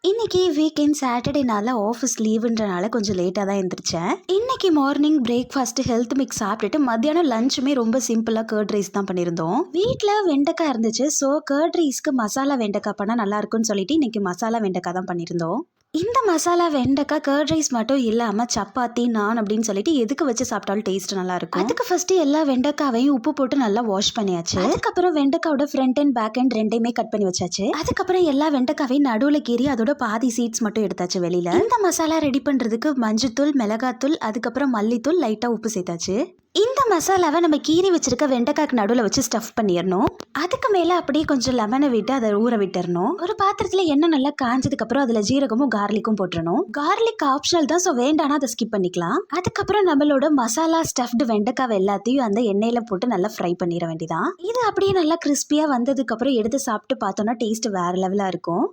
இன்னைக்கு weekend சாட்டர்டேனால office லீவுன்றனால கொஞ்சம் லேட்டாக தான் எழுந்திரிச்சேன். இன்னைக்கு மார்னிங் பிரேக்ஃபாஸ்ட் ஹெல்த் மிக்ஸ் சாப்பிட்டுட்டு மத்தியானம் லஞ்சுமே ரொம்ப சிம்பிளாக கர்ட் ரைஸ் தான் பண்ணியிருந்தோம். வீட்டில் வெண்டைக்காய் இருந்துச்சு. ஸோ கர்ட் ரைஸ்க்கு மசாலா வெண்டைக்காய் பண்ணால் நல்லா இருக்கும்னு சொல்லிட்டு இன்னைக்கு மசாலா வெண்டைக்காய் தான் பண்ணியிருந்தோம். இந்த மசாலா வெண்டைக்காய் கர்ட் ரைஸ் மட்டும் இல்லாமல் சப்பாத்தி நான் அப்படின்னு சொல்லிட்டு எதுக்கு வச்சு சாப்பிட்டாலும் டேஸ்ட் நல்லா இருக்கும். அதுக்கு ஃபர்ஸ்ட் எல்லா வெண்டைக்காவையும் உப்பு போட்டு நல்லா வாஷ் பண்ணியாச்சு. அதுக்கப்புறம் வெண்டைக்காவோட ஃப்ரண்ட் அண்ட் பேக் அண்ட் ரெண்டையுமே கட் பண்ணி வச்சாச்சு. அதுக்கப்புறம் எல்லா வெண்டைக்காவையும் நடுவில் கீறி அதோட பாதி சீட்ஸ் மட்டும் எடுத்தாச்சு வெளியில. இந்த மசாலா ரெடி பண்றதுக்கு மஞ்சத்தூள், மிளகாத்தூள், அதுக்கப்புறம் மல்லித்தூள், லைட்டா உப்பு சேர்த்தாச்சு. இந்த மசாலாவை நம்ம கீறி வச்சிருக்க வெண்டைக்காய்க்கு நடுவில் வச்சு ஸ்டஃப் பண்ணிடணும். அதுக்கு மேலே அப்படியே கொஞ்சம் லெமனை விட்டு அதை ஊற விட்டுறணும். ஒரு பாத்திரத்தில் எண்ணெய் நல்லா காஞ்சதுக்கு அப்புறம் அதில் ஜீரகமும் கார்லிக்கும் போட்டுறணும். கார்லிக் ஆப்ஷனல் தான், ஸோ வேண்டானா அதை ஸ்கிப் பண்ணிக்கலாம். அதுக்கப்புறம் நம்மளோட மசாலா ஸ்டஃப்டு வெண்டைக்காய் எல்லாத்தையும் அந்த எண்ணெயில் போட்டு நல்லா ஃப்ரை பண்ணிட வேண்டியதான். இது அப்படியே நல்லா கிறிஸ்பியாக வந்ததுக்கு அப்புறம் எடுத்து சாப்பிட்டு பார்த்தோம்னா டேஸ்ட் வேற லெவலாக இருக்கும்.